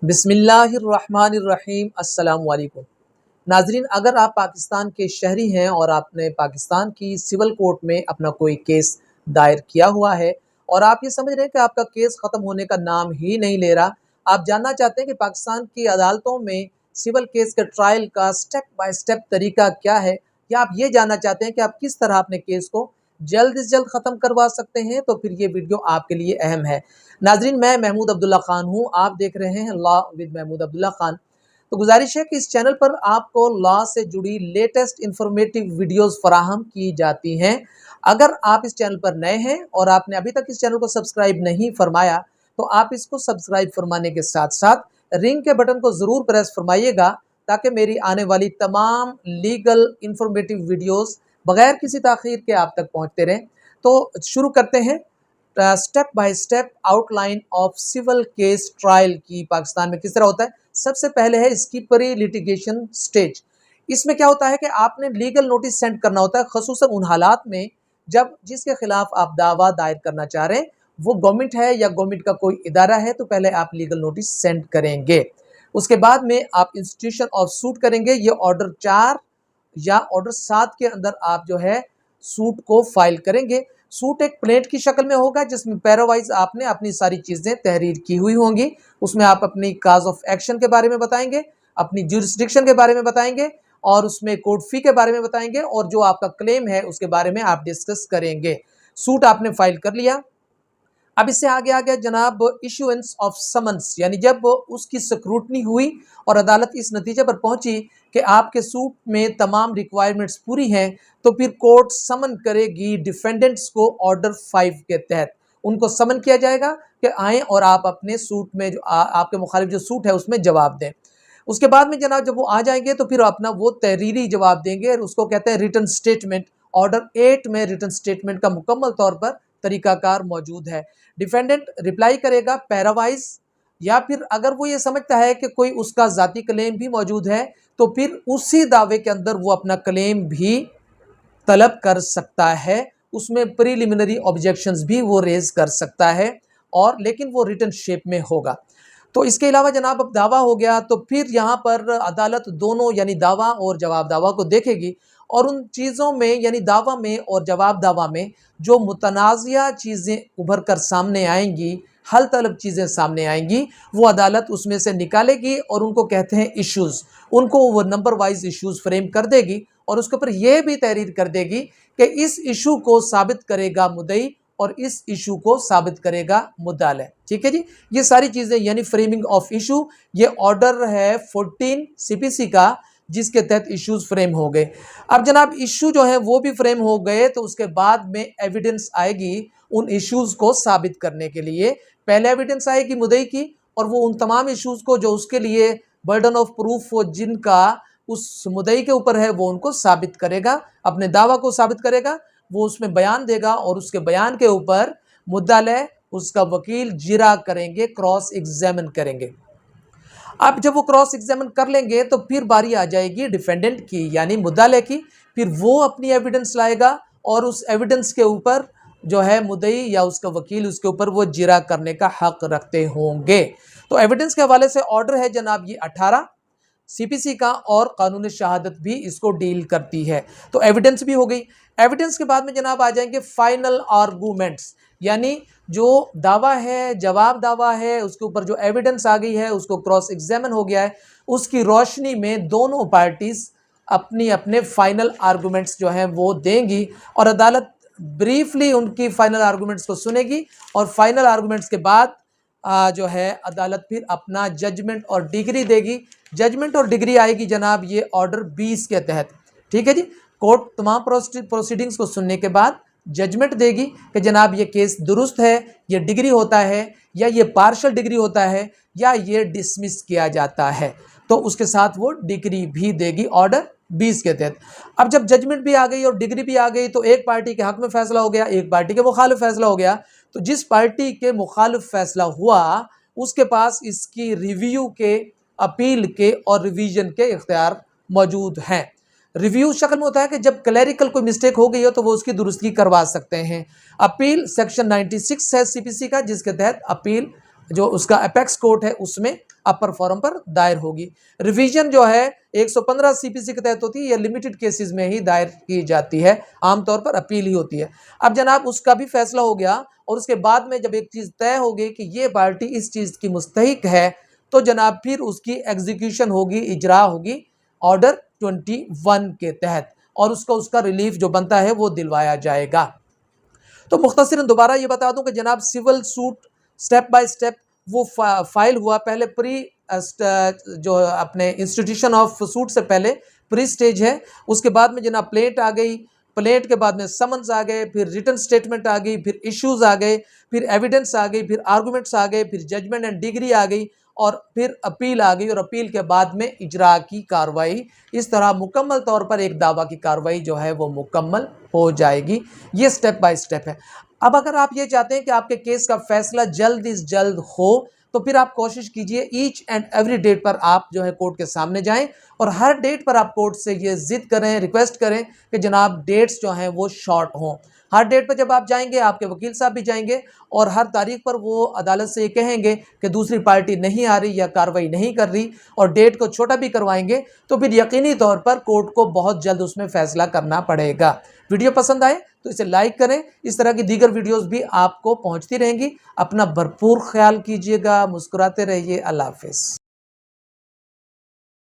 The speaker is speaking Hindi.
बिस्मिल्लाहिर्रहमानिर्रहीम अस्सलाम वालेकुम। नाजरीन, अगर आप पाकिस्तान के शहरी हैं और आपने पाकिस्तान की सिविल कोर्ट में अपना कोई केस दायर किया हुआ है और आप ये समझ रहे हैं कि आपका केस ख़त्म होने का नाम ही नहीं ले रहा, आप जानना चाहते हैं कि पाकिस्तान की अदालतों में सिविल केस के ट्रायल का स्टेप बाय स्टेप तरीका क्या है, या आप ये जानना चाहते हैं कि आप किस तरह अपने केस को जल्द से जल्द ख़त्म करवा सकते हैं, तो फिर ये वीडियो आपके लिए अहम है। नाजरीन, मैं महमूद अब्दुल्ला खान हूँ, आप देख रहे हैं लॉ विद महमूद अब्दुल्ला खान। तो गुजारिश है कि इस चैनल पर आपको लॉ से जुड़ी लेटेस्ट इंफॉर्मेटिव वीडियोस फराहम की जाती हैं। अगर आप इस चैनल पर नए हैं और आपने अभी तक इस चैनल को सब्सक्राइब नहीं फरमाया, तो आप इसको सब्सक्राइब फरमाने के साथ साथ रिंग के बटन को ज़रूर प्रेस फरमाइएगा, ताकि मेरी आने वाली तमाम लीगल इंफॉर्मेटिव वीडियोस बगैर किसी ताख़ीर के आप तक पहुँचते रहें। तो शुरू करते हैं step by step outline of civil case trial की पाकिस्तान में किस तरह होता है। सबसे पहले है इसकी प्री लिटिगेशन स्टेज। इसमें क्या होता है कि आपने लीगल नोटिस सेंड करना होता है, खसूसन उन हालात में जब जिसके खिलाफ आप दावा दायर करना चाह रहे हैं वो गवर्नमेंट है या गवर्नमेंट का कोई इदारा है, तो पहले आप लीगल नोटिस सेंड करेंगे। उसके बाद में आप इंस्टीट्यूशन ऑफ सूट करेंगे। ये ऑर्डर 4 या ऑर्डर 7 के अंदर आप जो है सूट को फाइल करेंगे। सूट एक प्लेट की शक्ल में होगा जिसमें पैरावाइज आपने अपनी सारी चीज़ें तहरीर की हुई होंगी। उसमें आप अपनी काज ऑफ एक्शन के बारे में बताएंगे, अपनी जुरिस्डिक्शन के बारे में बताएंगे और उसमें कोर्ट फी के बारे में बताएंगे, और जो आपका क्लेम है उसके बारे में आप डिस्कस करेंगे। सूट आपने फाइल कर लिया। अब इससे आगे आ गया जनाब इशुएंस ऑफ समन्स, यानी जब उसकी स्क्रूटनी हुई और अदालत इस नतीजे पर पहुंची कि आपके सूट में तमाम रिक्वायरमेंट्स पूरी हैं, तो फिर कोर्ट समन करेगी डिफेंडेंट्स को ऑर्डर 5 के तहत। उनको समन किया जाएगा कि आएँ और आप अपने सूट में जो आपके मुखालिफ जो सूट है उसमें जवाब दें। उसके बाद में जनाब जब वो आ जाएंगे तो फिर अपना वो तहरीरी जवाब देंगे, और उसको कहते हैं रिटन स्टेटमेंट। ऑर्डर 8 में रिटन स्टेटमेंट का मुकम्मल तौर पर तरीकाकार मौजूद है। डिफेंडेंट रिप्लाई करेगा पैरावाइज, या फिर अगर वो ये समझता है कि कोई उसका ज़ाती क्लेम भी मौजूद है तो फिर उसी दावे के अंदर वो अपना क्लेम भी तलब कर सकता है। उसमें प्रीलिमिनरी ऑब्जेक्शंस भी वो रेज कर सकता है, और लेकिन वो रिटन शेप में होगा। तो इसके अलावा जनाब अब दावा हो गया, तो फिर यहाँ पर अदालत दोनों यानी दावा और जवाब दावा को देखेगी, और उन चीज़ों में यानी दावा में और जवाब दावा में जो मुतनाज़िया चीज़ें उभर कर सामने आएंगी, हल तलब चीज़ें सामने आएंगी, वो अदालत उसमें से निकालेगी और उनको कहते हैं इश्यूज़। उनको वो नंबर वाइज इश्यूज़ फ्रेम कर देगी और उसके ऊपर यह भी तहरीर कर देगी कि इस इशू को साबित करेगा मुद्दई और इस इशू को साबित करेगा मुद्दाले। ठीक है जी, ये सारी चीज़ें यानी फ्रेमिंग ऑफ इशू, ये ऑर्डर है 14 सीपीसी का, जिसके तहत इश्यूज फ्रेम हो गए। अब जनाब इशू जो है वो भी फ्रेम हो गए, तो उसके बाद में एविडेंस आएगी उन इश्यूज को साबित करने के लिए। पहले एविडेंस आएगी मुद्दई की, और वो उन तमाम इश्यूज को जो उसके लिए बर्डन ऑफ प्रूफ वो जिनका उस मुद्दई के ऊपर है वो उनको साबित करेगा, अपने दावा को साबित करेगा। वो उसमें बयान देगा और उसके बयान के ऊपर मुद्दाले उसका वकील जिरा करेंगे, क्रॉस एग्जामिन करेंगे। अब जब वो क्रॉस एग्जामिन कर लेंगे तो फिर बारी आ जाएगी डिफेंडेंट की यानी मुद्दाले की। फिर वो अपनी एविडेंस लाएगा और उस एविडेंस के ऊपर जो है मुद्दई या उसका वकील उसके ऊपर वो जिरा करने का हक रखते होंगे। तो एविडेंस के हवाले से ऑर्डर है जनाब ये 18 सीपीसी का, और कानून शहादत भी इसको डील करती है। तो एविडेंस भी हो गई। एविडेंस के बाद में जनाब आ जाएंगे फाइनल आर्गूमेंट्स, यानी जो दावा है, जवाब दावा है, उसके ऊपर जो एविडेंस आ गई है, उसको क्रॉस एग्जामिन हो गया है, उसकी रोशनी में दोनों पार्टीज अपनी अपने फाइनल आर्गूमेंट्स जो हैं वो देंगी, और अदालत ब्रीफली उनकी फाइनल आर्गूमेंट्स को सुनेगी, और फाइनल आर्गूमेंट्स के बाद जो है अदालत फिर अपना जजमेंट और डिग्री देगी। जजमेंट और डिग्री आएगी जनाब ये ऑर्डर 20 के तहत। ठीक है जी, कोर्ट तमाम प्रोसीडिंग्स को सुनने के बाद जजमेंट देगी कि जनाब ये केस दुरुस्त है, ये डिग्री होता है, या ये पार्शल डिग्री होता है, या ये डिसमिस किया जाता है। तो उसके साथ वो डिग्री भी देगी ऑर्डर 20 के तहत। अब जब जजमेंट भी आ गई और डिग्री भी आ गई, तो एक पार्टी के हक में फैसला हो गया, एक पार्टी के मुखालिफ फैसला हो गया। तो जिस पार्टी के मुखालिफ फैसला हुआ उसके पास इसकी रिव्यू के, अपील के और रिवीजन के इख्तियार मौजूद हैं। रिव्यू शक्ल में होता है कि जब क्लैरिकल कोई मिस्टेक हो गई हो तो वो उसकी दुरुस्ती करवा सकते हैं। अपील सेक्शन 96 है सीपीसी का, जिसके तहत अपील जो उसका अपेक्स कोर्ट है उसमें अपर फोरम पर दायर होगी। रिवीजन जो है 115 सीपीसी के तहत होती है, यह लिमिटेड केसेस में ही दायर की जाती है, आमतौर पर अपील ही होती है। अब जनाब उसका भी फैसला हो गया और उसके बाद में जब एक चीज़ तय हो गई कि ये पार्टी इस चीज़ की मुस्तहिक है, तो जनाब फिर उसकी एग्जीक्यूशन होगी, इजरा होगी ऑर्डर 21 के तहत, और उसका रिलीफ जो बनता है वो दिलवाया जाएगा। तो मुख्तसरन दोबारा ये बता दूं कि जनाब civil suit step by step वो फाइल हुआ। पहले प्री जो अपने इंस्टीट्यूशन ऑफ सूट से पहले प्री स्टेज है, उसके बाद में जनाब प्लेट आ गई, प्लेट के बाद में समन्स आ गए, फिर रिटन स्टेटमेंट आ गई, फिर इश्यूज आ गए, फिर एविडेंस आ गई, फिर आर्गूमेंट्स आ गए, फिर जजमेंट एंड डिग्री आ गई, और फिर अपील आ गई, और अपील के बाद में इजरा की कार्रवाई। इस तरह मुकम्मल तौर पर एक दावा की कार्रवाई जो है वो मुकम्मल हो जाएगी। ये स्टेप बाय स्टेप है। अब अगर आप ये चाहते हैं कि आपके केस का फैसला जल्द से जल्द हो, तो फिर आप कोशिश कीजिए ईच एंड एवरी डेट पर आप जो है कोर्ट के सामने जाएं, और हर डेट पर आप कोर्ट से ये जिद करें, रिक्वेस्ट करें कि जनाब डेट्स जो हैं वो शॉर्ट हों। हर डेट पर जब आप जाएंगे, आपके वकील साहब भी जाएंगे, और हर तारीख पर वो अदालत से ये कहेंगे कि दूसरी पार्टी नहीं आ रही या कार्रवाई नहीं कर रही, और डेट को छोटा भी करवाएंगे, तो फिर यकीनी तौर पर कोर्ट को बहुत जल्द उसमें फैसला करना पड़ेगा। वीडियो पसंद आए तो इसे लाइक करें। इस तरह की दीगर वीडियोस भी आपको पहुंचती रहेंगी। अपना भरपूर ख्याल कीजिएगा, मुस्कुराते रहिए। अल्लाह हाफिज़।